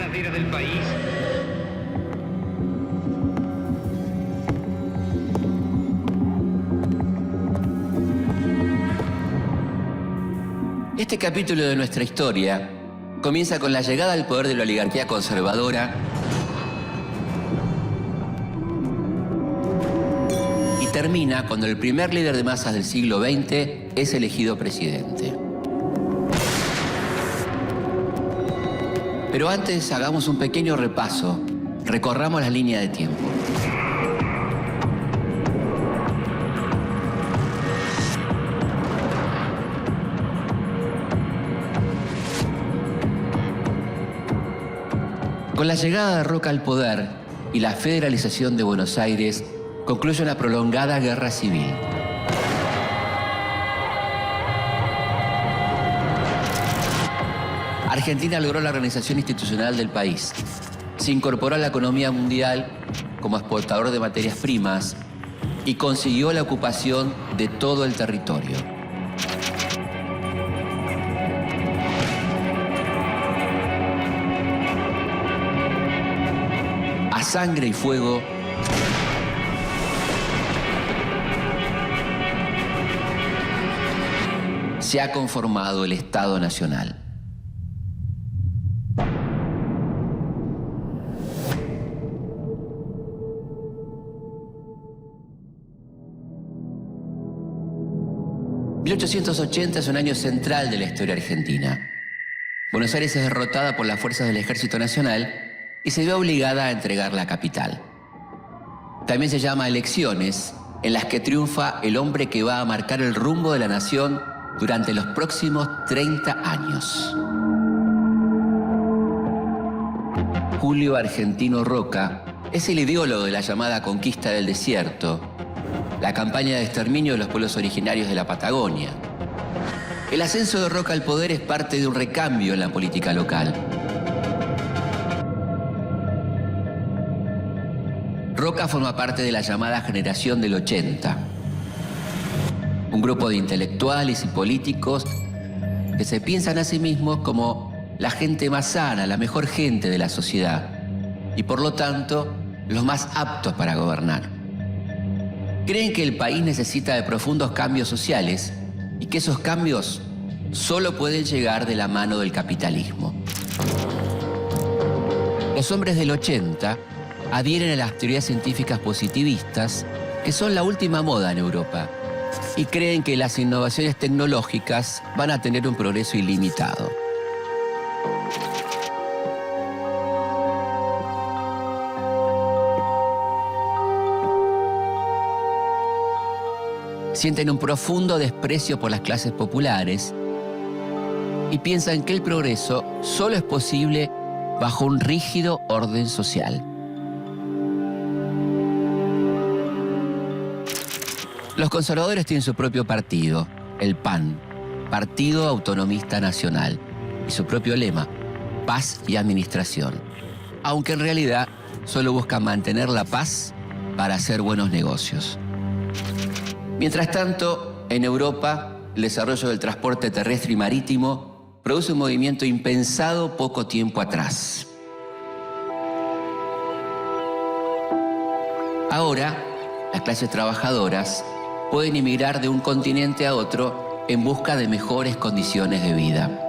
ladera del país. Este capítulo de nuestra historia comienza con la llegada al poder de la oligarquía conservadora y termina cuando el primer líder de masas del siglo XX es elegido presidente. Pero antes hagamos un pequeño repaso, recorramos la línea de tiempo. Con la llegada de Roca al poder y la federalización de Buenos Aires, concluye una prolongada guerra civil. Argentina logró la organización institucional del país. Se incorporó a la economía mundial como exportador de materias primas y consiguió la ocupación de todo el territorio. A sangre y fuego, se ha conformado el Estado Nacional. ...1880 es un año central de la historia argentina. Buenos Aires es derrotada por las fuerzas del Ejército Nacional y se ve obligada a entregar la capital. También se llama elecciones, en las que triunfa el hombre que va a marcar el rumbo de la nación durante los próximos 30 años. Julio Argentino Roca es el ideólogo de la llamada conquista del desierto, la campaña de exterminio de los pueblos originarios de la Patagonia. El ascenso de Roca al poder es parte de un recambio en la política local. Roca forma parte de la llamada generación del 80, un grupo de intelectuales y políticos que se piensan a sí mismos como la gente más sana, la mejor gente de la sociedad y por lo tanto los más aptos para gobernar. Creen que el país necesita de profundos cambios sociales y que esos cambios solo pueden llegar de la mano del capitalismo. Los hombres del 80 adhieren a las teorías científicas positivistas, que son la última moda en Europa, y creen que las innovaciones tecnológicas van a tener un progreso ilimitado. Sienten un profundo desprecio por las clases populares y piensan que el progreso solo es posible bajo un rígido orden social. Los conservadores tienen su propio partido, el PAN, Partido Autonomista Nacional, y su propio lema, paz y administración, aunque en realidad solo buscan mantener la paz para hacer buenos negocios. Mientras tanto, en Europa, el desarrollo del transporte terrestre y marítimo produce un movimiento impensado poco tiempo atrás. Ahora, las clases trabajadoras pueden emigrar de un continente a otro en busca de mejores condiciones de vida.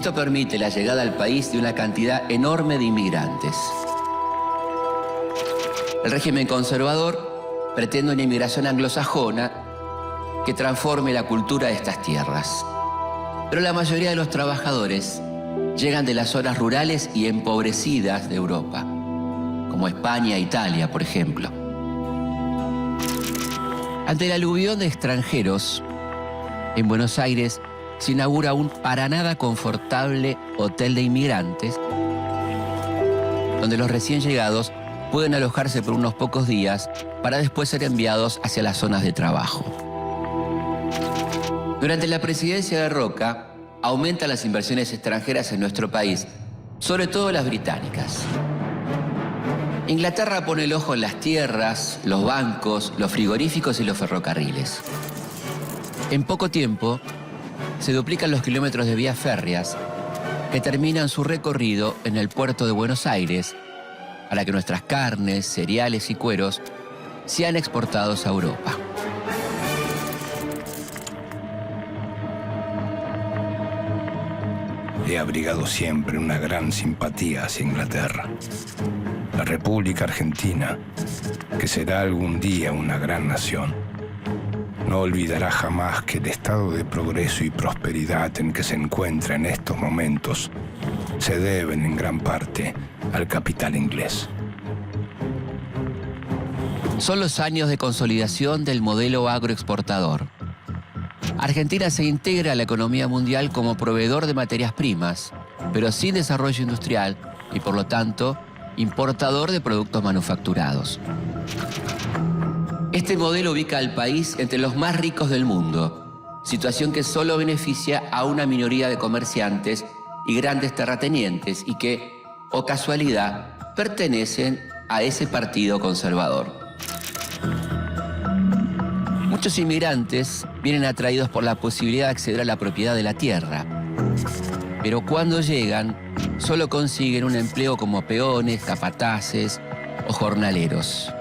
Esto permite la llegada al país de una cantidad enorme de inmigrantes. El régimen conservador pretende una inmigración anglosajona que transforme la cultura de estas tierras. Pero la mayoría de los trabajadores llegan de las zonas rurales y empobrecidas de Europa, como España e Italia, por ejemplo. Ante la aluvión de extranjeros, en Buenos Aires se inaugura un para nada confortable hotel de inmigrantes, donde los recién llegados pueden alojarse por unos pocos días para después ser enviados hacia las zonas de trabajo. Durante la presidencia de Roca, aumentan las inversiones extranjeras en nuestro país, sobre todo las británicas. Inglaterra pone el ojo en las tierras, los bancos, los frigoríficos y los ferrocarriles. En poco tiempo, se duplican los kilómetros de vías férreas que terminan su recorrido en el puerto de Buenos Aires para que nuestras carnes, cereales y cueros sean exportados a Europa. He abrigado siempre una gran simpatía hacia Inglaterra. La República Argentina, que será algún día una gran nación, no olvidará jamás que el estado de progreso y prosperidad en que se encuentra en estos momentos se deben en gran parte al capital inglés. Son los años de consolidación del modelo agroexportador. Argentina se integra a la economía mundial como proveedor de materias primas, pero sin desarrollo industrial y, por lo tanto, importador de productos manufacturados. Este modelo ubica al país entre los más ricos del mundo, situación que solo beneficia a una minoría de comerciantes y grandes terratenientes y que, o casualidad, pertenecen a ese partido conservador. Muchos inmigrantes vienen atraídos por la posibilidad de acceder a la propiedad de la tierra, pero cuando llegan, solo consiguen un empleo como peones, capataces o jornaleros.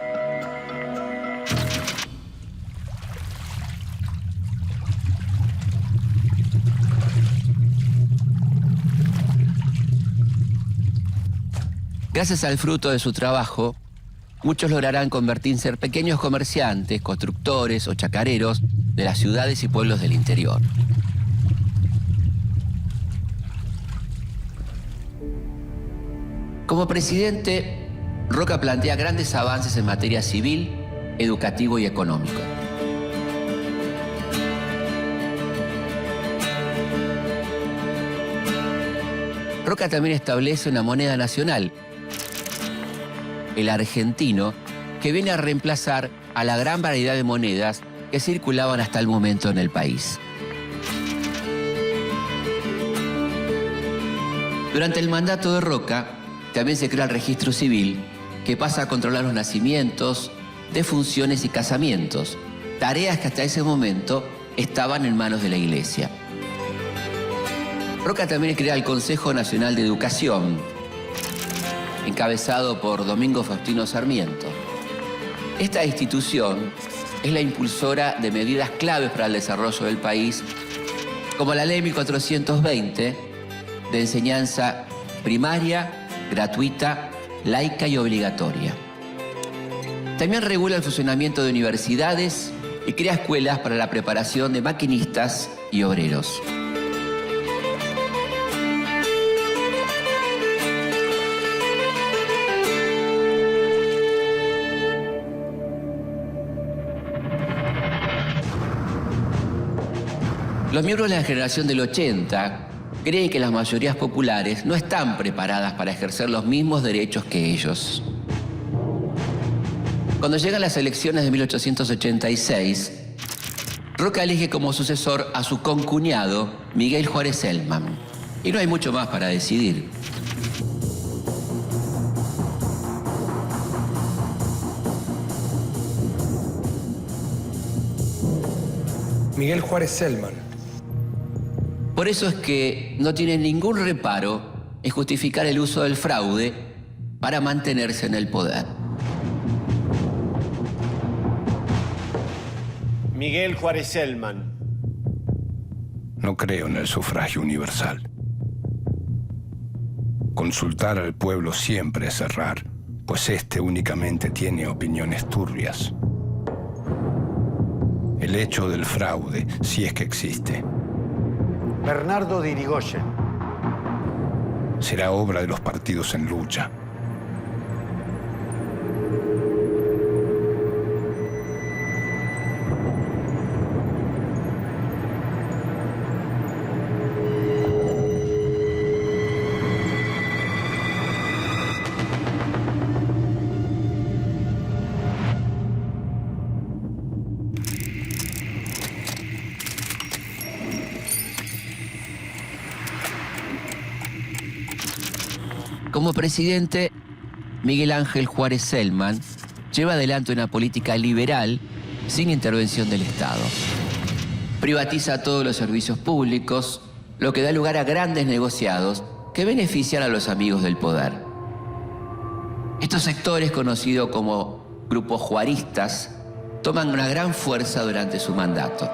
Gracias al fruto de su trabajo, muchos lograrán convertirse en pequeños comerciantes, constructores o chacareros de las ciudades y pueblos del interior. Como presidente, Roca plantea grandes avances en materia civil, educativo y económico. Roca también establece una moneda nacional, el argentino, que viene a reemplazar a la gran variedad de monedas que circulaban hasta el momento en el país. Durante el mandato de Roca, también se crea el registro civil, que pasa a controlar los nacimientos, defunciones y casamientos, tareas que hasta ese momento estaban en manos de la Iglesia. Roca también crea el Consejo Nacional de Educación, encabezado por Domingo Faustino Sarmiento. Esta institución es la impulsora de medidas claves para el desarrollo del país, como la Ley 1420 de enseñanza primaria, gratuita, laica y obligatoria. También regula el funcionamiento de universidades y crea escuelas para la preparación de maquinistas y obreros. Los miembros de la generación del 80 creen que las mayorías populares no están preparadas para ejercer los mismos derechos que ellos. Cuando llegan las elecciones de 1886, Roca elige como sucesor a su concuñado, Miguel Juárez Celman. Y no hay mucho más para decidir. Miguel Juárez Celman. Por eso es que no tienen ningún reparo en justificar el uso del fraude para mantenerse en el poder. Miguel Juárez Celman. No creo en el sufragio universal. Consultar al pueblo siempre es errar, pues éste únicamente tiene opiniones turbias. El hecho del fraude, si es que existe, Bernardo de Irigoyen. será obra de los partidos en lucha. Como presidente, Miguel Ángel Juárez Celman lleva adelante una política liberal sin intervención del Estado. Privatiza todos los servicios públicos, lo que da lugar a grandes negociados que benefician a los amigos del poder. Estos sectores, conocidos como grupos juaristas, toman una gran fuerza durante su mandato.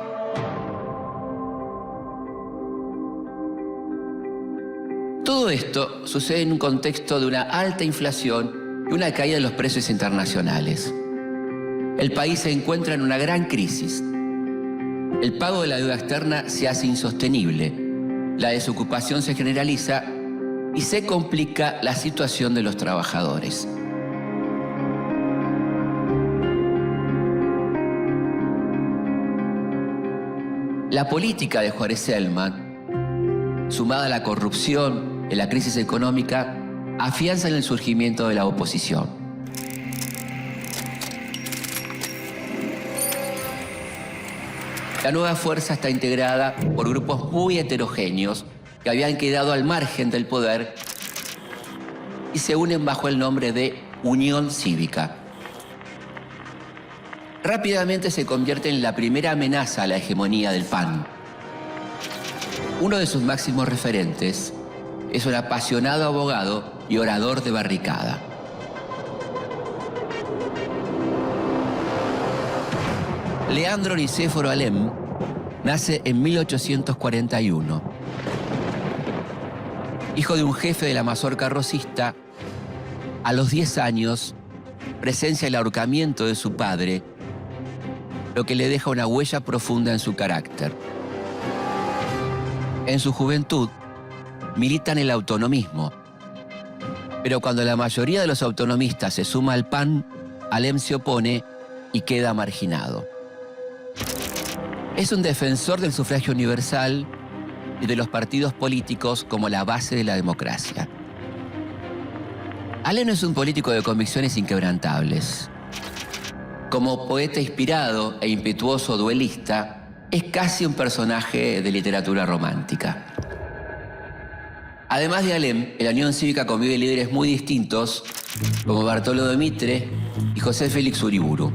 Todo esto sucede en un contexto de una alta inflación y una caída de los precios internacionales. El país se encuentra en una gran crisis. El pago de la deuda externa se hace insostenible, la desocupación se generaliza y se complica la situación de los trabajadores. La política de Juárez Celman, sumada a la corrupción y la crisis económica, afianzan el surgimiento de la oposición. La nueva fuerza está integrada por grupos muy heterogéneos que habían quedado al margen del poder y se unen bajo el nombre de Unión Cívica. Rápidamente se convierte en la primera amenaza a la hegemonía del PAN. Uno de sus máximos referentes es un apasionado abogado y orador de barricada. Leandro Nicéforo Alem nace en 1841. Hijo de un jefe de la mazorca rosista, a los 10 años presencia el ahorcamiento de su padre, lo que le deja una huella profunda en su carácter. En su juventud milita en el autonomismo, pero cuando la mayoría de los autonomistas se suma al PAN, Alem se opone y queda marginado. Es un defensor del sufragio universal y de los partidos políticos como la base de la democracia. Alem no es un político de convicciones inquebrantables. Como poeta inspirado e impetuoso duelista, es casi un personaje de literatura romántica. Además de Alem, en la Unión Cívica convive líderes muy distintos, como Bartolo de Mitre y José Félix Uriburu.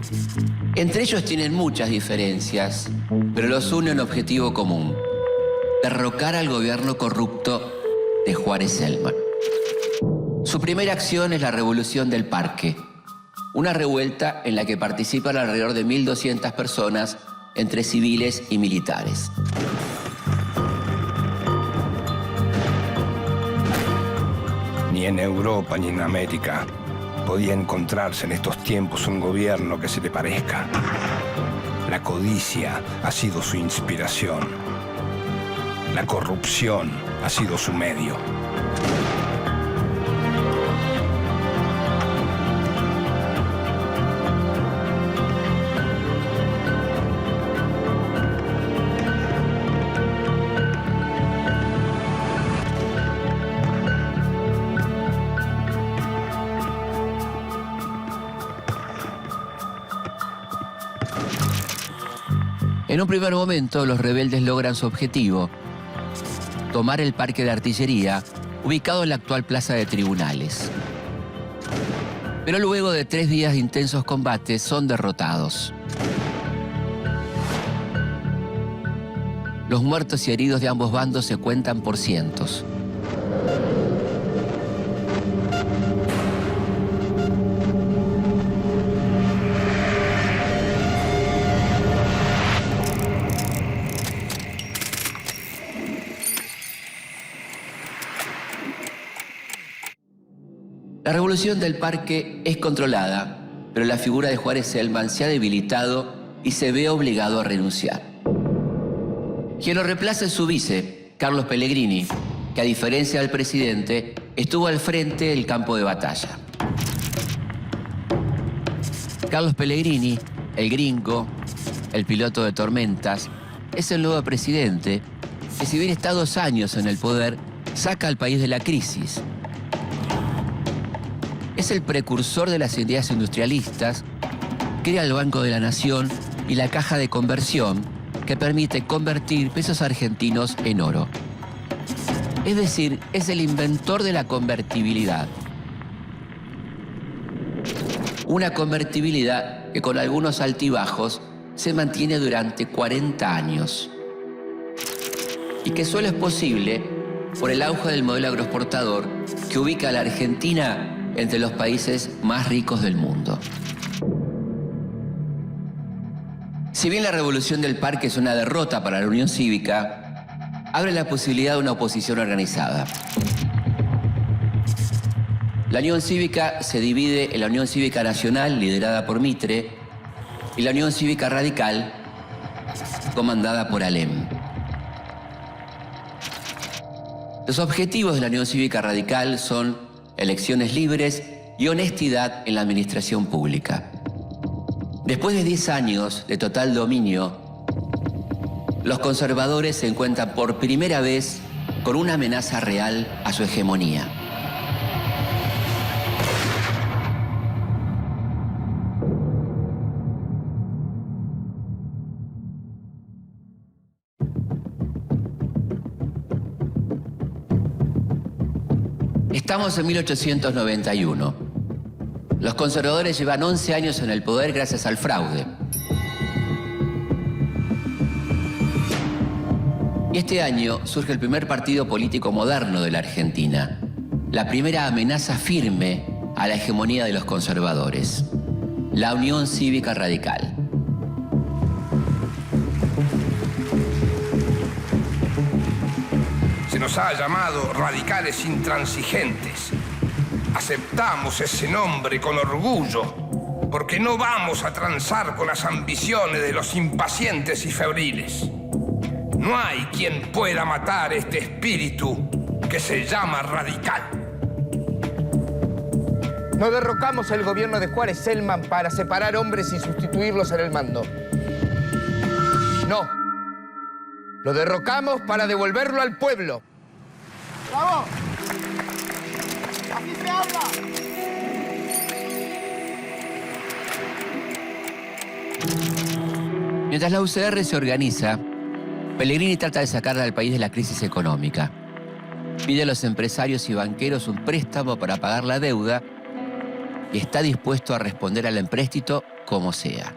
Entre ellos tienen muchas diferencias, pero los une un objetivo común: derrocar al gobierno corrupto de Juárez Celman. Su primera acción es la Revolución del Parque, una revuelta en la que participan alrededor de 1.200 personas, entre civiles y militares. Ni en Europa ni en América podía encontrarse en estos tiempos un gobierno que se le parezca. La codicia ha sido su inspiración. La corrupción ha sido su medio. En un primer momento, los rebeldes logran su objetivo: tomar el parque de artillería, ubicado en la actual plaza de Tribunales. Pero luego de 3 días de intensos combates, son derrotados. Los muertos y heridos de ambos bandos se cuentan por cientos. La revolución del parque es controlada, pero la figura de Juárez Celman se ha debilitado y se ve obligado a renunciar. Quien lo reemplaza es su vice, Carlos Pellegrini, que a diferencia del presidente, estuvo al frente del campo de batalla. Carlos Pellegrini, el gringo, el piloto de tormentas, es el nuevo presidente que, si bien está 2 años en el poder, saca al país de la crisis. Es el precursor de las ideas industrialistas, crea el Banco de la Nación y la Caja de Conversión, que permite convertir pesos argentinos en oro. Es decir, es el inventor de la convertibilidad. Una convertibilidad que con algunos altibajos se mantiene durante 40 años. Y que solo es posible por el auge del modelo agroexportador que ubica a la Argentina entre los países más ricos del mundo. Si bien la revolución del parque es una derrota para la Unión Cívica, abre la posibilidad de una oposición organizada. La Unión Cívica se divide en la Unión Cívica Nacional, liderada por Mitre, y la Unión Cívica Radical, comandada por Alem. Los objetivos de la Unión Cívica Radical son elecciones libres y honestidad en la administración pública. Después de 10 años de total dominio, los conservadores se encuentran por primera vez con una amenaza real a su hegemonía. Estamos en 1891. Los conservadores llevan 11 años en el poder gracias al fraude. Y este año surge el primer partido político moderno de la Argentina, la primera amenaza firme a la hegemonía de los conservadores, la Unión Cívica Radical. Se nos ha llamado radicales intransigentes. Aceptamos ese nombre con orgullo, porque no vamos a transar con las ambiciones de los impacientes y febriles. No hay quien pueda matar este espíritu que se llama radical. No derrocamos el gobierno de Juárez Celman para separar hombres y sustituirlos en el mando. No. Lo derrocamos para devolverlo al pueblo. ¡Bravo! ¡Así se habla! Mientras la UCR se organiza, Pellegrini trata de sacar al país de la crisis económica. Pide a los empresarios y banqueros un préstamo para pagar la deuda y está dispuesto a responder al empréstito como sea.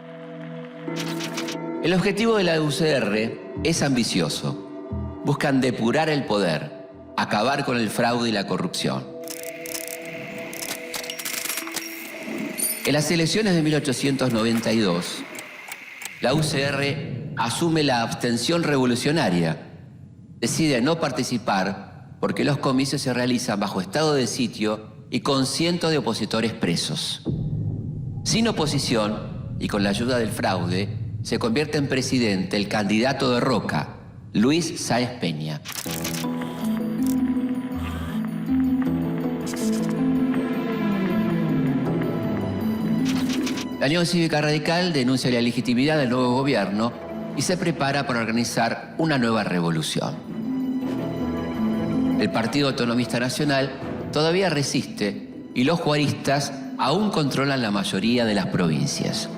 El objetivo de la UCR es ambicioso. Buscan depurar el poder, acabar con el fraude y la corrupción. En las elecciones de 1892, la UCR asume la abstención revolucionaria. Decide no participar porque los comicios se realizan bajo estado de sitio y con cientos de opositores presos. Sin oposición y con la ayuda del fraude, se convierte en presidente el candidato de Roca, Luis Sáenz Peña. La Unión Cívica Radical denuncia la legitimidad del nuevo gobierno y se prepara para organizar una nueva revolución. El Partido Autonomista Nacional todavía resiste y los juaristas aún controlan la mayoría de las provincias.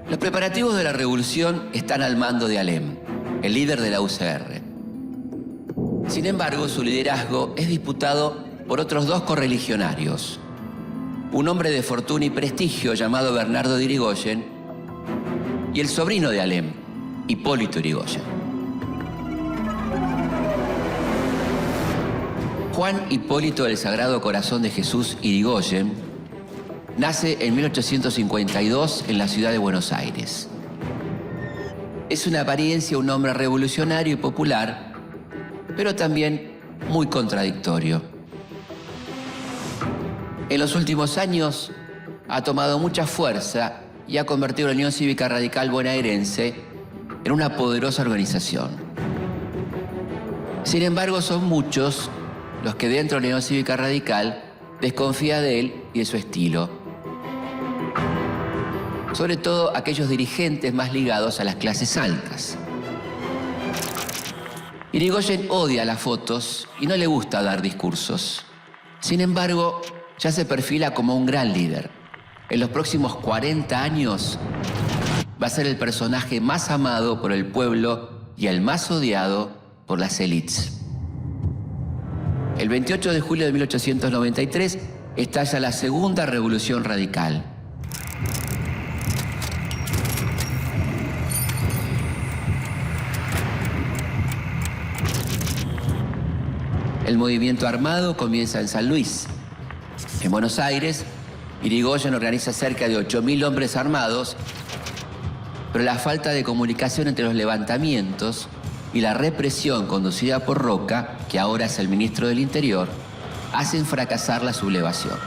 Los preparativos de la revolución están al mando de Alem, el líder de la UCR. Sin embargo, su liderazgo es disputado por otros dos correligionarios. Un hombre de fortuna y prestigio llamado Bernardo de Irigoyen y el sobrino de Alem, Hipólito Yrigoyen. Juan Hipólito del Sagrado Corazón de Jesús Irigoyen nace en 1852 en la ciudad de Buenos Aires. Es en apariencia un hombre revolucionario y popular, pero también muy contradictorio. En los últimos años ha tomado mucha fuerza y ha convertido la Unión Cívica Radical bonaerense en una poderosa organización. Sin embargo, son muchos los que dentro de la Unión Cívica Radical desconfían de él y de su estilo. Sobre todo aquellos dirigentes más ligados a las clases altas. Irigoyen odia las fotos y no le gusta dar discursos. Sin embargo, ya se perfila como un gran líder. En los próximos 40 años va a ser el personaje más amado por el pueblo y el más odiado por las élites. El 28 de julio de 1893 estalla la Segunda Revolución Radical. El movimiento armado comienza en San Luis. En Buenos Aires, Irigoyen organiza cerca de 8.000 hombres armados, pero la falta de comunicación entre los levantamientos y la represión conducida por Roca, que ahora es el ministro del Interior, hacen fracasar la sublevación.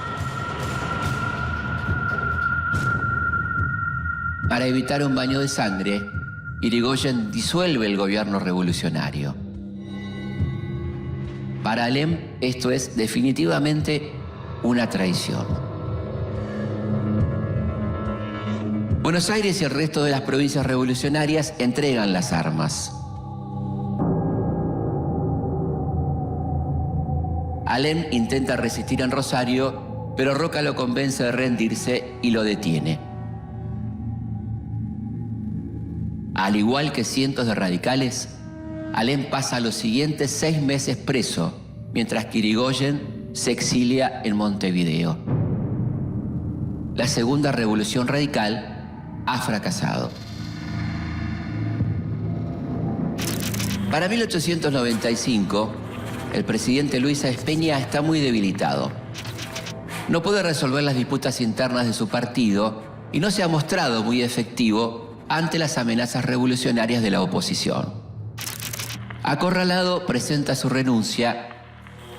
Para evitar un baño de sangre, Irigoyen disuelve el gobierno revolucionario. Para Alem, esto es definitivamente una traición. Buenos Aires y el resto de las provincias revolucionarias entregan las armas. Alem intenta resistir en Rosario, pero Roca lo convence de rendirse y lo detiene. Al igual que cientos de radicales, Alem pasa los siguientes 6 meses preso, mientras que Irigoyen se exilia en Montevideo. La Segunda Revolución Radical ha fracasado. Para 1895, el presidente Luis Sáenz Peña está muy debilitado. No puede resolver las disputas internas de su partido y no se ha mostrado muy efectivo ante las amenazas revolucionarias de la oposición. Acorralado, presenta su renuncia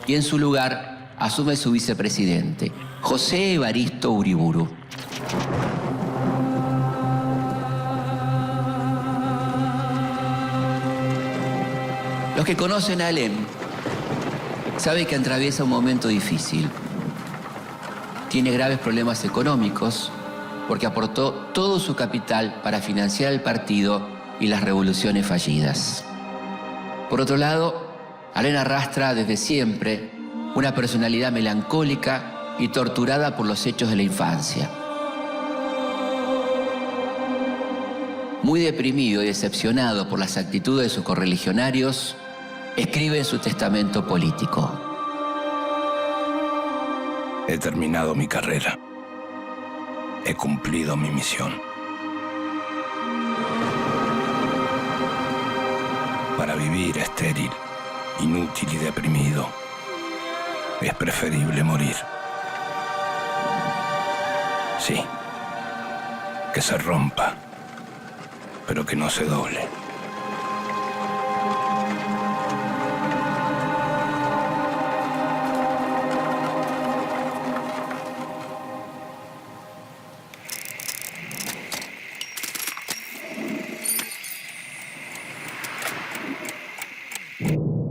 y en su lugar asume su vicepresidente, José Evaristo Uriburu. Los que conocen a Alem saben que atraviesa un momento difícil. Tiene graves problemas económicos porque aportó todo su capital para financiar el partido y las revoluciones fallidas. Por otro lado, Alem arrastra desde siempre una personalidad melancólica y torturada por los hechos de la infancia. Muy deprimido y decepcionado por las actitudes de sus correligionarios, escribe en su testamento político: He terminado mi carrera. He cumplido mi misión. Para vivir estéril, inútil y deprimido, es preferible morir. Sí, que se rompa, pero que no se doble.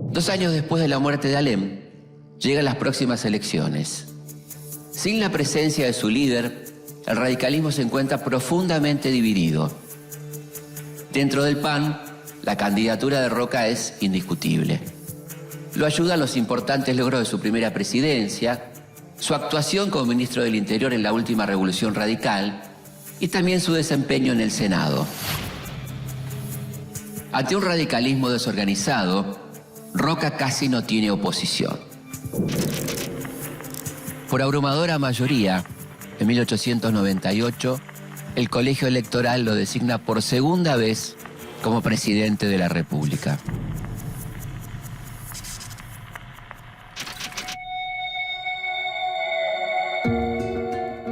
Dos años después de la muerte de Alem, llegan las próximas elecciones. Sin la presencia de su líder, el radicalismo se encuentra profundamente dividido. Dentro del PAN, la candidatura de Roca es indiscutible. Lo ayudan los importantes logros de su primera presidencia, su actuación como ministro del Interior en la última revolución radical y también su desempeño en el Senado. Ante un radicalismo desorganizado, Roca casi no tiene oposición. Por abrumadora mayoría, en 1898, el colegio electoral lo designa por segunda vez como presidente de la República.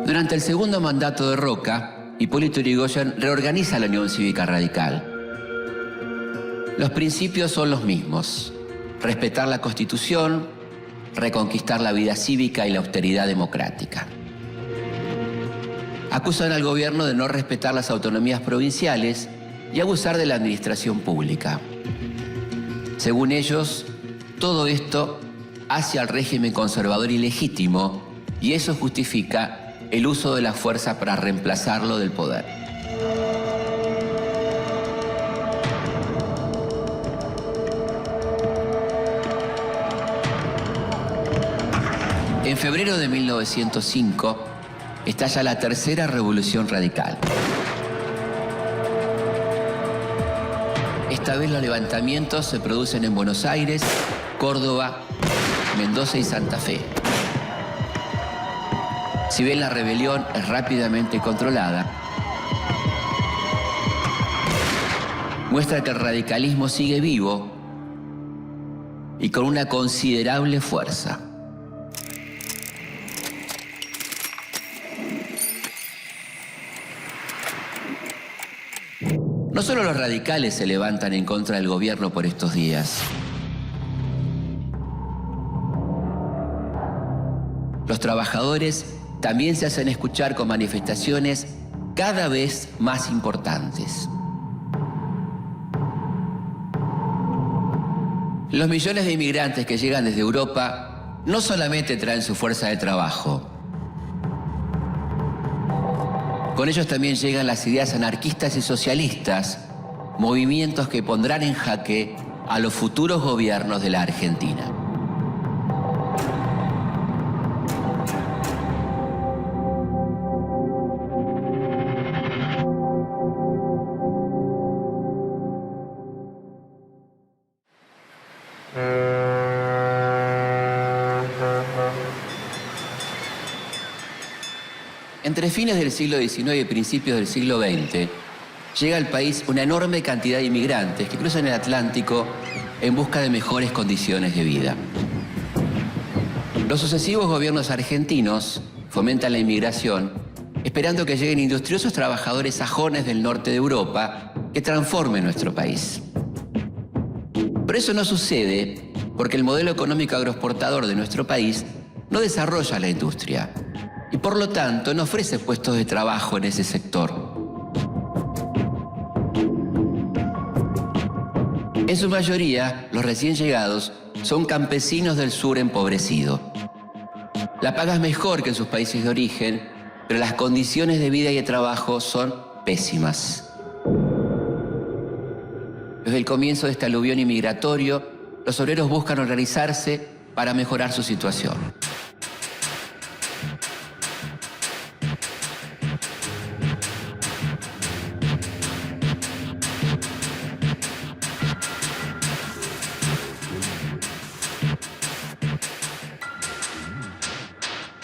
Durante el segundo mandato de Roca, Hipólito Yrigoyen reorganiza la Unión Cívica Radical. Los principios son los mismos: respetar la Constitución, reconquistar la vida cívica y la austeridad democrática. Acusan al gobierno de no respetar las autonomías provinciales y abusar de la administración pública. Según ellos, todo esto hace al régimen conservador ilegítimo y eso justifica el uso de la fuerza para reemplazarlo del poder. En febrero de 1905 estalla la tercera revolución radical. Esta vez los levantamientos se producen en Buenos Aires, Córdoba Mendoza y Santa Fe. Si bien la rebelión es rápidamente controlada, muestra que el radicalismo sigue vivo y con una considerable fuerza. No solo los radicales se levantan en contra del gobierno por estos días. Los trabajadores también se hacen escuchar con manifestaciones cada vez más importantes. Los millones de inmigrantes que llegan desde Europa no solamente traen su fuerza de trabajo. Con ellos también llegan las ideas anarquistas y socialistas, movimientos que pondrán en jaque a los futuros gobiernos de la Argentina. Entre fines del siglo XIX y principios del siglo XX, llega al país una enorme cantidad de inmigrantes que cruzan el Atlántico en busca de mejores condiciones de vida. Los sucesivos gobiernos argentinos fomentan la inmigración, esperando que lleguen industriosos trabajadores sajones del norte de Europa que transformen nuestro país. Pero eso no sucede porque el modelo económico agroexportador de nuestro país no desarrolla la industria y por lo tanto no ofrece puestos de trabajo en ese sector. En su mayoría, los recién llegados son campesinos del sur empobrecido. La paga es mejor que en sus países de origen, pero las condiciones de vida y de trabajo son pésimas. Desde el comienzo de este aluvión inmigratorio, los obreros buscan organizarse para mejorar su situación.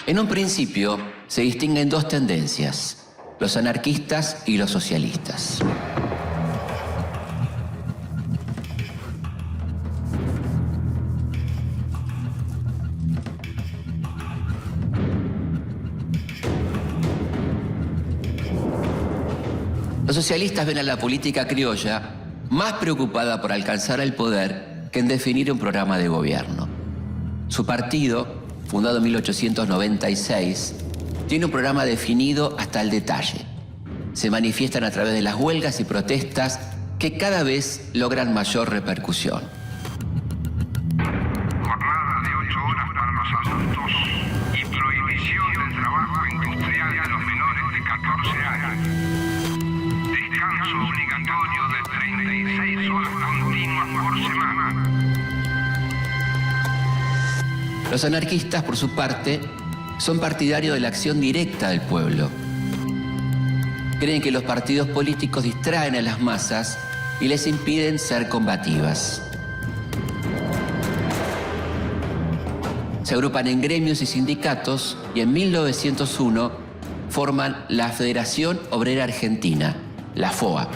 En un principio, se distinguen dos tendencias, los anarquistas y los socialistas. Los socialistas ven a la política criolla más preocupada por alcanzar el poder que en definir un programa de gobierno. Su partido, fundado en 1896, tiene un programa definido hasta el detalle. Se manifiestan a través de las huelgas y protestas que cada vez logran mayor repercusión. Jornada de 8 horas para los adultos y prohibición del trabajo industrial a los menores de 14 años. Descanso obligatorio de 36 horas continuas por semana. Los anarquistas, por su parte, son partidarios de la acción directa del pueblo. Creen que los partidos políticos distraen a las masas y les impiden ser combativas. Se agrupan en gremios y sindicatos y en 1901 forman la Federación Obrera Argentina, la FOA.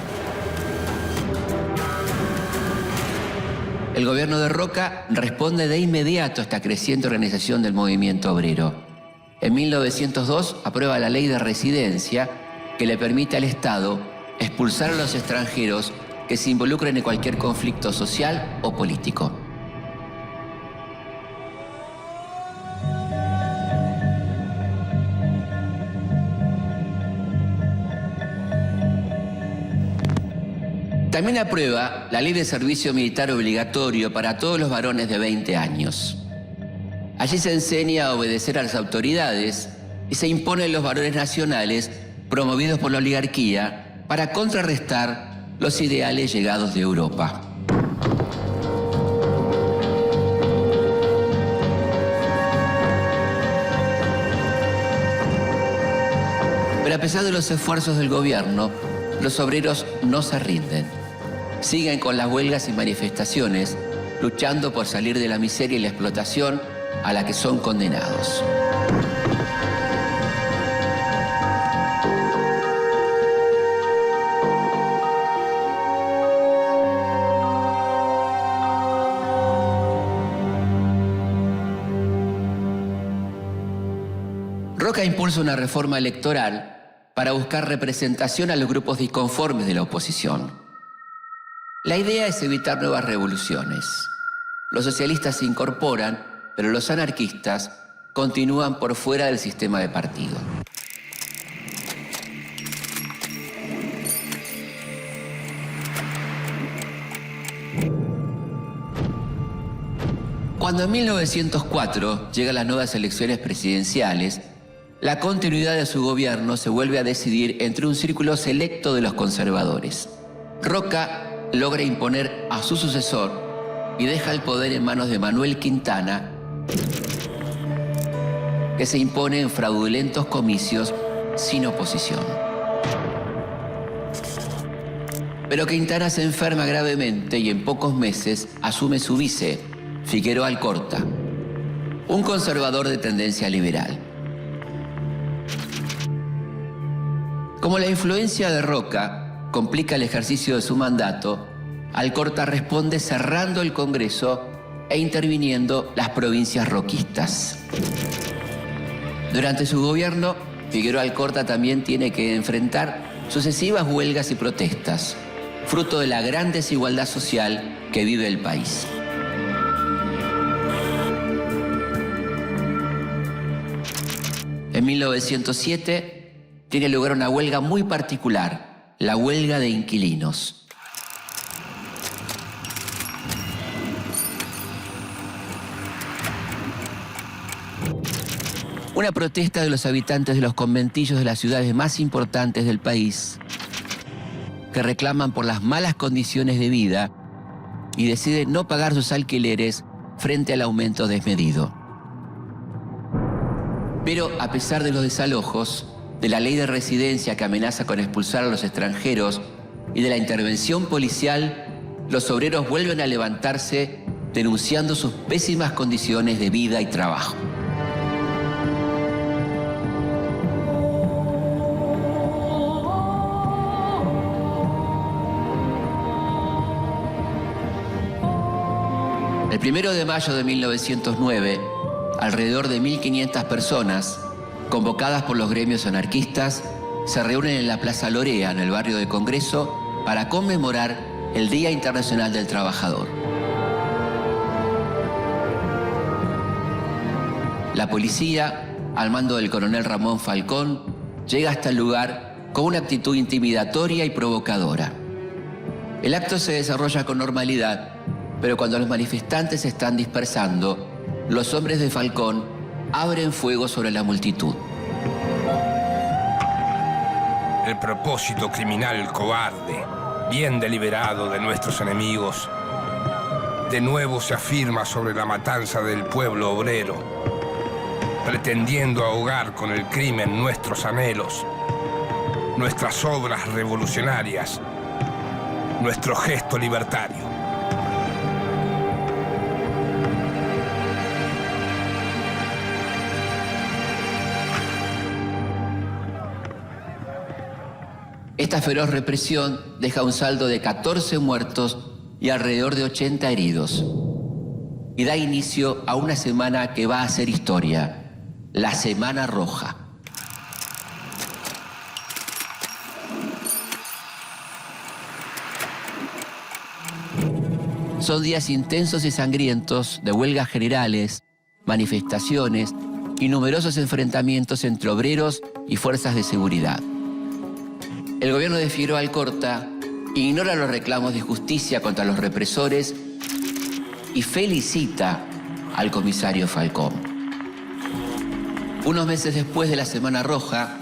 El gobierno de Roca responde de inmediato a esta creciente organización del movimiento obrero. En 1902 aprueba la ley de residencia que le permite al Estado expulsar a los extranjeros que se involucren en cualquier conflicto social o político. También aprueba la ley de servicio militar obligatorio para todos los varones de 20 años. Allí se enseña a obedecer a las autoridades y se imponen los valores nacionales promovidos por la oligarquía para contrarrestar los ideales llegados de Europa. Pero a pesar de los esfuerzos del gobierno, los obreros no se rinden. Siguen con las huelgas y manifestaciones, luchando por salir de la miseria y la explotación a la que son condenados. Roca impulsa una reforma electoral para buscar representación a los grupos disconformes de la oposición. La idea es evitar nuevas revoluciones. Los socialistas se incorporan, pero los anarquistas continúan por fuera del sistema de partido. Cuando en 1904 llegan las nuevas elecciones presidenciales, la continuidad de su gobierno se vuelve a decidir entre un círculo selecto de los conservadores. Roca logra imponer a su sucesor y deja el poder en manos de Manuel Quintana, que se impone en fraudulentos comicios sin oposición. Pero Quintana se enferma gravemente y en pocos meses asume su vice, Figueroa Alcorta, un conservador de tendencia liberal. Como la influencia de Roca complica el ejercicio de su mandato, Alcorta responde cerrando el Congreso e interviniendo las provincias roquistas. Durante su gobierno, Figueroa Alcorta también tiene que enfrentar sucesivas huelgas y protestas, fruto de la gran desigualdad social que vive el país. En 1907 tiene lugar una huelga muy particular, la huelga de inquilinos. Una protesta de los habitantes de los conventillos de las ciudades más importantes del país, que reclaman por las malas condiciones de vida y deciden no pagar sus alquileres frente al aumento desmedido. Pero a pesar de los desalojos, de la ley de residencia que amenaza con expulsar a los extranjeros y de la intervención policial, los obreros vuelven a levantarse denunciando sus pésimas condiciones de vida y trabajo. El 1 de mayo de 1909, alrededor de 1.500 personas, convocadas por los gremios anarquistas, se reúnen en la Plaza Lorea, en el barrio de Congreso, para conmemorar el Día Internacional del Trabajador. La policía, al mando del coronel Ramón Falcón, llega hasta el lugar con una actitud intimidatoria y provocadora. El acto se desarrolla con normalidad, pero cuando los manifestantes se están dispersando, los hombres de Falcón abren fuego sobre la multitud. El propósito criminal cobarde, bien deliberado de nuestros enemigos, de nuevo se afirma sobre la matanza del pueblo obrero, pretendiendo ahogar con el crimen nuestros anhelos, nuestras obras revolucionarias, nuestro gesto libertario. Esta feroz represión deja un saldo de 14 muertos y alrededor de 80 heridos. Y da inicio a una semana que va a ser historia, la Semana Roja. Son días intensos y sangrientos de huelgas generales, manifestaciones y numerosos enfrentamientos entre obreros y fuerzas de seguridad. El gobierno de Figueroa Alcorta ignora los reclamos de justicia contra los represores y felicita al comisario Falcón. Unos meses después de la Semana Roja,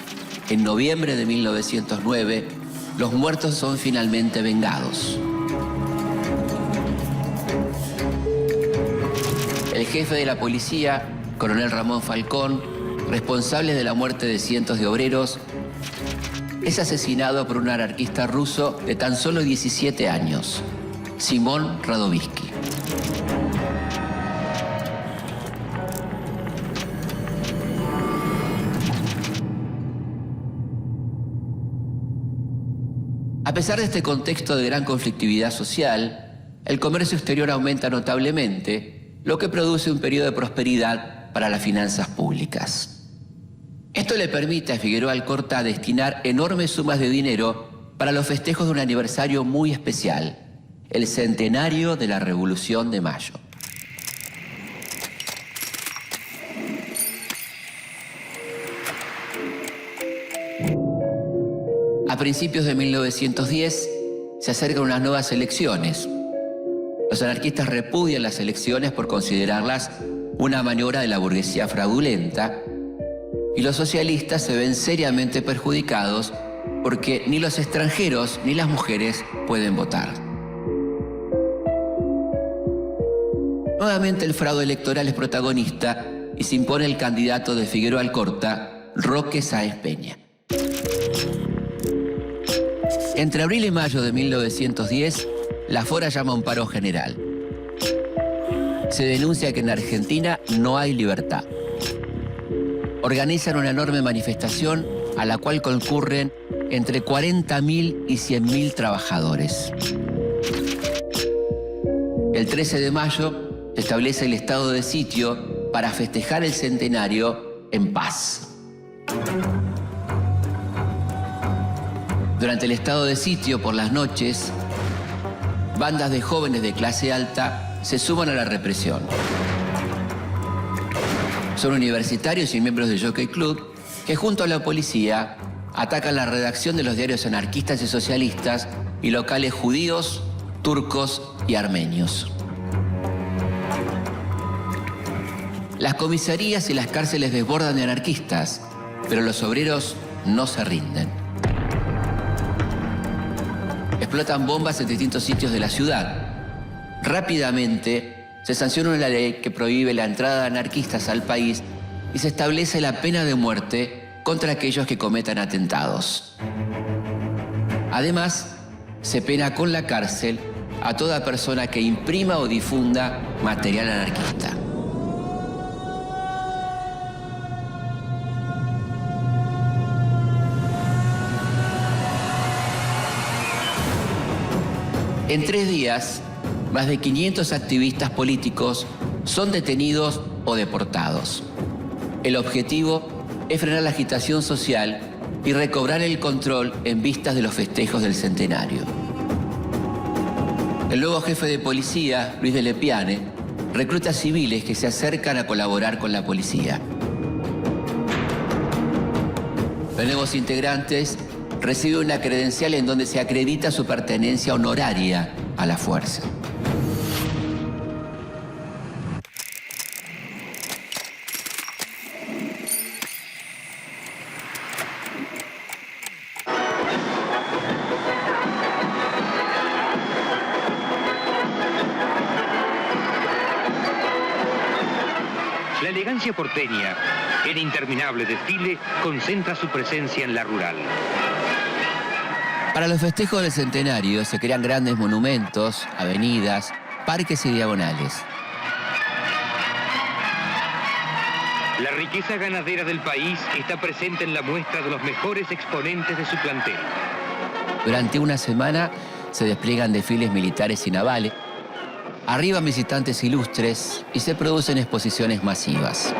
en noviembre de 1909, los muertos son finalmente vengados. El jefe de la policía, coronel Ramón Falcón, responsable de la muerte de cientos de obreros, es asesinado por un anarquista ruso de tan solo 17 años, Simón Radovisky. A pesar de este contexto de gran conflictividad social, el comercio exterior aumenta notablemente, lo que produce un periodo de prosperidad para las finanzas públicas. Esto le permite a Figueroa Alcorta destinar enormes sumas de dinero para los festejos de un aniversario muy especial, el centenario de la Revolución de Mayo. A principios de 1910 se acercan unas nuevas elecciones. Los anarquistas repudian las elecciones por considerarlas una maniobra de la burguesía fraudulenta y los socialistas se ven seriamente perjudicados porque ni los extranjeros ni las mujeres pueden votar. Nuevamente el fraude electoral es protagonista y se impone el candidato de Figueroa Alcorta, Roque Sáenz Peña. Entre abril y mayo de 1910, la Fora llama a un paro general. Se denuncia que en Argentina no hay libertad. Organizan una enorme manifestación a la cual concurren entre 40.000 y 100.000 trabajadores. El 13 de mayo se establece el estado de sitio para festejar el centenario en paz. Durante el estado de sitio, por las noches, bandas de jóvenes de clase alta se suman a la represión. Son universitarios y miembros del Jockey Club que junto a la policía atacan la redacción de los diarios anarquistas y socialistas y locales judíos, turcos y armenios. Las comisarías y las cárceles desbordan de anarquistas, pero los obreros no se rinden. Explotan bombas en distintos sitios de la ciudad. Rápidamente se sanciona una ley que prohíbe la entrada de anarquistas al país y se establece la pena de muerte contra aquellos que cometan atentados. Además, se pena con la cárcel a toda persona que imprima o difunda material anarquista. En 3 días, más de 500 activistas políticos son detenidos o deportados. El objetivo es frenar la agitación social y recobrar el control en vistas de los festejos del centenario. El nuevo jefe de policía, Luis de Lepiane, recluta civiles que se acercan a colaborar con la policía. Los nuevos integrantes reciben una credencial en donde se acredita su pertenencia honoraria a la fuerza. La elegancia porteña, en interminable desfile, concentra su presencia en la rural. Para los festejos del centenario se crean grandes monumentos, avenidas, parques y diagonales. La riqueza ganadera del país está presente en la muestra de los mejores exponentes de su plantel. Durante una semana se despliegan desfiles militares y navales, arriban visitantes ilustres y se producen exposiciones masivas.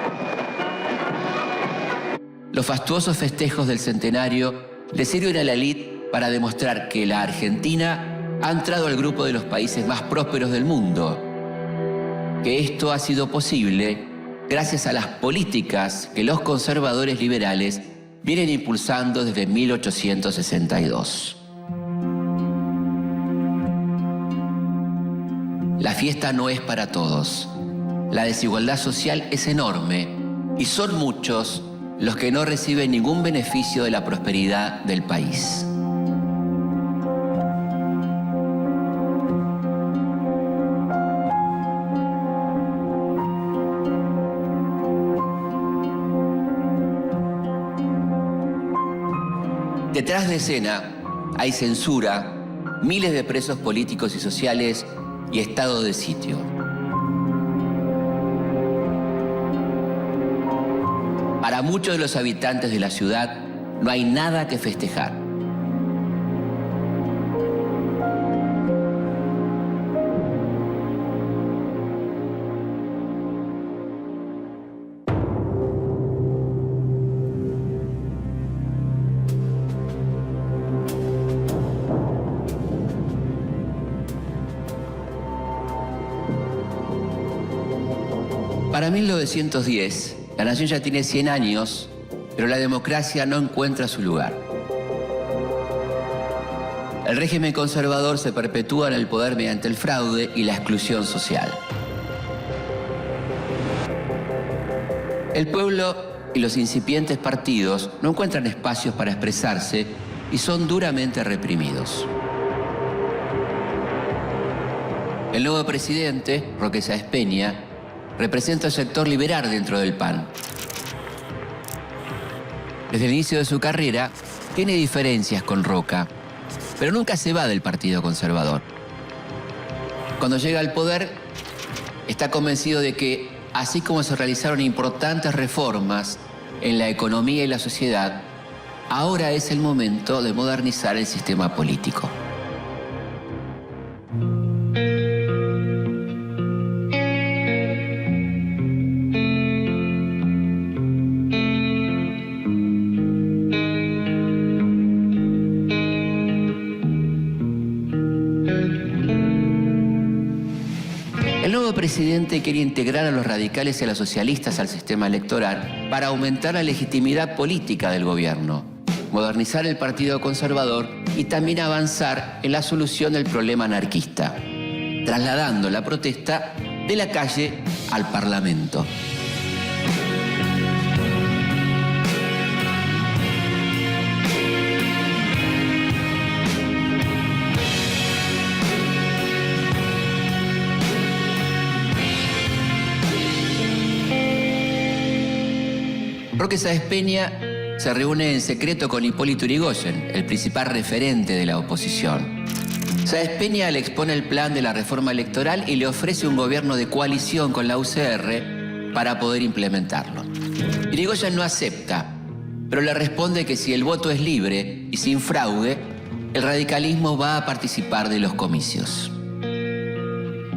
Los fastuosos festejos del centenario le sirven a la élite para demostrar que la Argentina ha entrado al grupo de los países más prósperos del mundo, que esto ha sido posible gracias a las políticas que los conservadores liberales vienen impulsando desde 1862. La fiesta no es para todos. La desigualdad social es enorme y son muchos los que no reciben ningún beneficio de la prosperidad del país. Detrás de escena hay censura, miles de presos políticos y sociales y estado de sitio. Para muchos de los habitantes de la ciudad no hay nada que festejar. Para 1910, la nación ya tiene 100 años, pero la democracia no encuentra su lugar. El régimen conservador se perpetúa en el poder mediante el fraude y la exclusión social. El pueblo y los incipientes partidos no encuentran espacios para expresarse y son duramente reprimidos. El nuevo presidente, Roque Sáenz Peña, representa el sector liberal dentro del PAN. Desde el inicio de su carrera, tiene diferencias con Roca, pero nunca se va del Partido Conservador. Cuando llega al poder, está convencido de que, así como se realizaron importantes reformas en la economía y la sociedad, ahora es el momento de modernizar el sistema político. El nuevo presidente quiere integrar a los radicales y a los socialistas al sistema electoral para aumentar la legitimidad política del gobierno, modernizar el Partido Conservador y también avanzar en la solución del problema anarquista, trasladando la protesta de la calle al Parlamento. Roque Sáenz Peña se reúne en secreto con Hipólito Yrigoyen, el principal referente de la oposición. Sáenz Peña le expone el plan de la reforma electoral y le ofrece un gobierno de coalición con la UCR para poder implementarlo. Yrigoyen no acepta, pero le responde que si el voto es libre y sin fraude, el radicalismo va a participar de los comicios.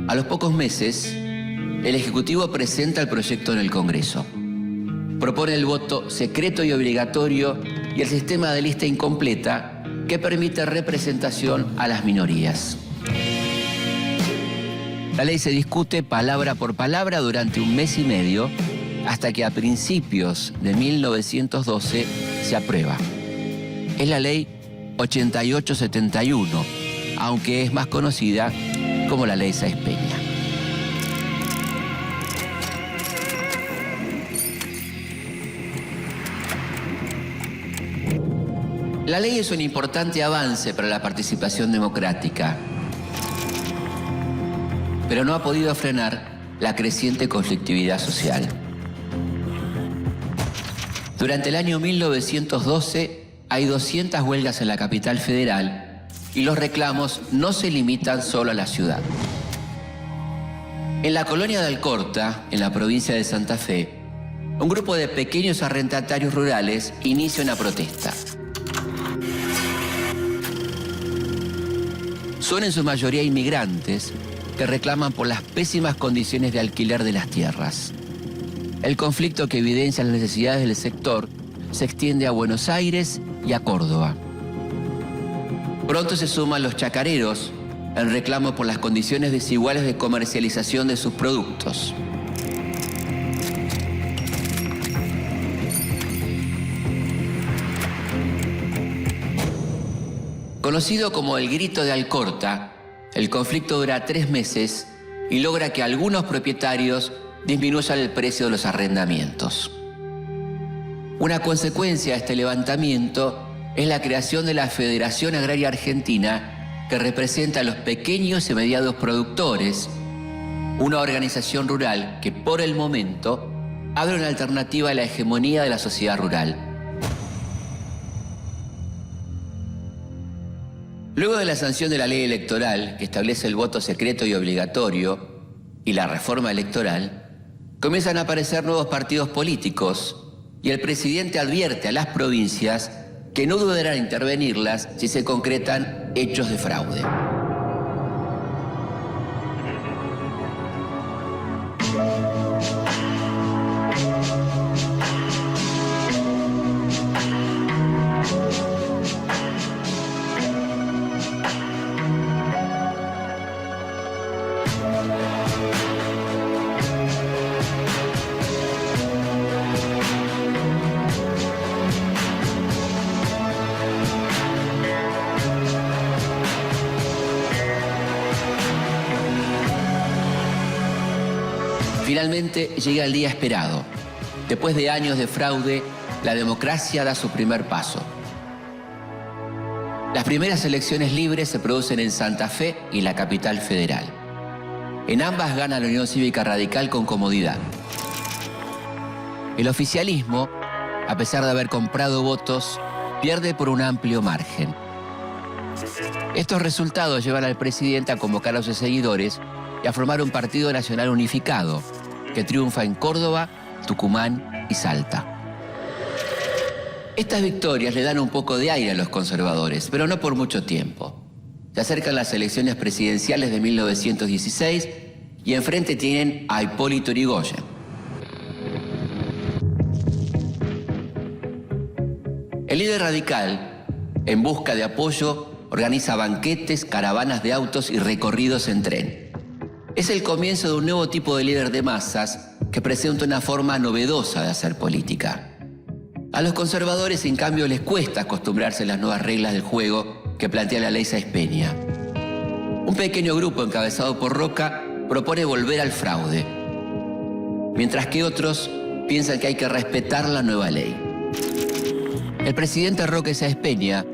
A los pocos meses, el Ejecutivo presenta el proyecto en el Congreso. Propone el voto secreto y obligatorio y el sistema de lista incompleta que permite representación a las minorías. La ley se discute palabra por palabra durante un mes y medio hasta que a principios de 1912 se aprueba. Es la ley 8871, aunque es más conocida como la ley Sáenz Peña. La ley es un importante avance para la participación democrática, pero no ha podido frenar la creciente conflictividad social. Durante el año 1912 hay 200 huelgas en la capital federal y los reclamos no se limitan solo a la ciudad. En la colonia de Alcorta, en la provincia de Santa Fe, un grupo de pequeños arrendatarios rurales inicia una protesta. Son en su mayoría inmigrantes que reclaman por las pésimas condiciones de alquiler de las tierras. El conflicto que evidencia las necesidades del sector se extiende a Buenos Aires y a Córdoba. Pronto se suman los chacareros en reclamo por las condiciones desiguales de comercialización de sus productos. Conocido como el Grito de Alcorta, el conflicto dura 3 meses y logra que algunos propietarios disminuyan el precio de los arrendamientos. Una consecuencia de este levantamiento es la creación de la Federación Agraria Argentina, que representa a los pequeños y medianos productores, una organización rural que por el momento abre una alternativa a la hegemonía de la sociedad rural. Luego de la sanción de la ley electoral, que establece el voto secreto y obligatorio, y la reforma electoral, comienzan a aparecer nuevos partidos políticos y el presidente advierte a las provincias que no dudarán en intervenirlas si se concretan hechos de fraude. Finalmente llega el día esperado. Después de años de fraude, la democracia da su primer paso. Las primeras elecciones libres se producen en Santa Fe y la capital federal. En ambas gana la Unión Cívica Radical con comodidad. El oficialismo, a pesar de haber comprado votos, pierde por un amplio margen. Estos resultados llevan al presidente a convocar a sus seguidores y a formar un partido nacional unificado que triunfa en Córdoba, Tucumán y Salta. Estas victorias le dan un poco de aire a los conservadores, pero no por mucho tiempo. Se acercan las elecciones presidenciales de 1916 y enfrente tienen a Hipólito Yrigoyen. El líder radical, en busca de apoyo, organiza banquetes, caravanas de autos y recorridos en tren. Es el comienzo de un nuevo tipo de líder de masas que presenta una forma novedosa de hacer política. A los conservadores, en cambio, les cuesta acostumbrarse a las nuevas reglas del juego que plantea la ley Sáenz Peña. Un pequeño grupo encabezado por Roca propone volver al fraude, mientras que otros piensan que hay que respetar la nueva ley. El presidente Roque Sáenz Peña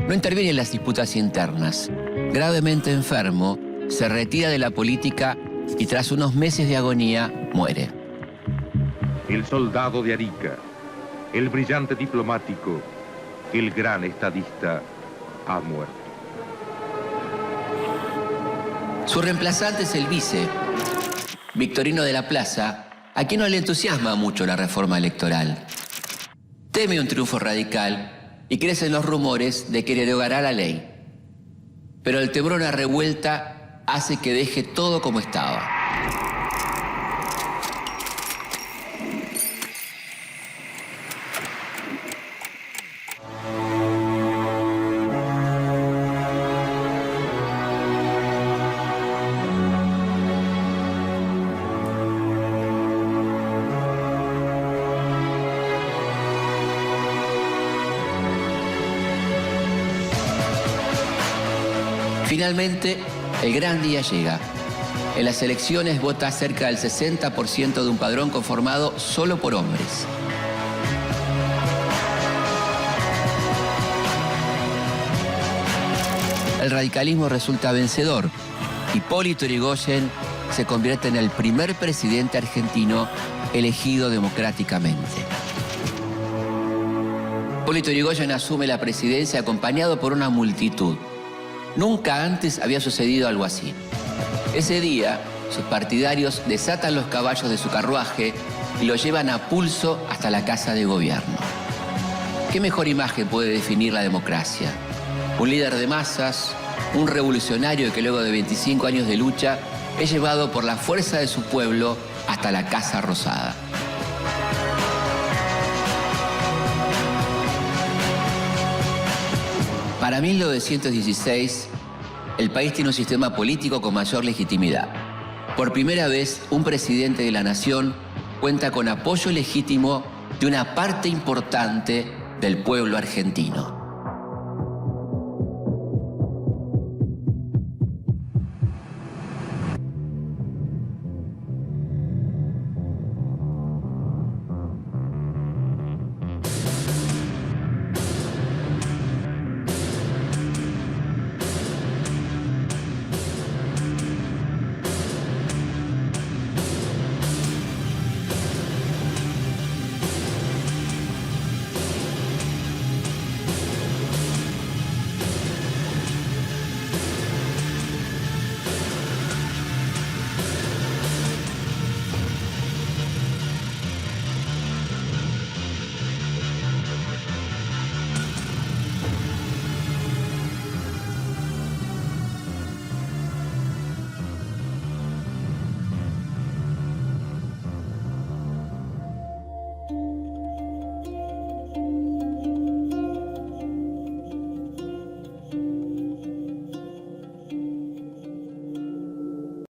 no interviene en las disputas internas. Gravemente enfermo, se retira de la política y tras unos meses de agonía muere. El soldado de Arica, el brillante diplomático, el gran estadista, ha muerto. Su reemplazante es el vice, Victorino de la Plaza, a quien no le entusiasma mucho la reforma electoral. Teme un triunfo radical y crecen los rumores de que derogará la ley. Pero el temor a una revuelta hace que deje todo como estaba. Finalmente, el gran día llega. En las elecciones vota cerca del 60% de un padrón conformado solo por hombres. El radicalismo resulta vencedor. Hipólito Yrigoyen se convierte en el primer presidente argentino elegido democráticamente. Hipólito Yrigoyen asume la presidencia acompañado por una multitud. Nunca antes había sucedido algo así. Ese día, sus partidarios desatan los caballos de su carruaje y lo llevan a pulso hasta la Casa de Gobierno. ¿Qué mejor imagen puede definir la democracia? Un líder de masas, un revolucionario que luego de 25 años de lucha es llevado por la fuerza de su pueblo hasta la Casa Rosada. Para 1916, el país tiene un sistema político con mayor legitimidad. Por primera vez, un presidente de la nación cuenta con apoyo legítimo de una parte importante del pueblo argentino.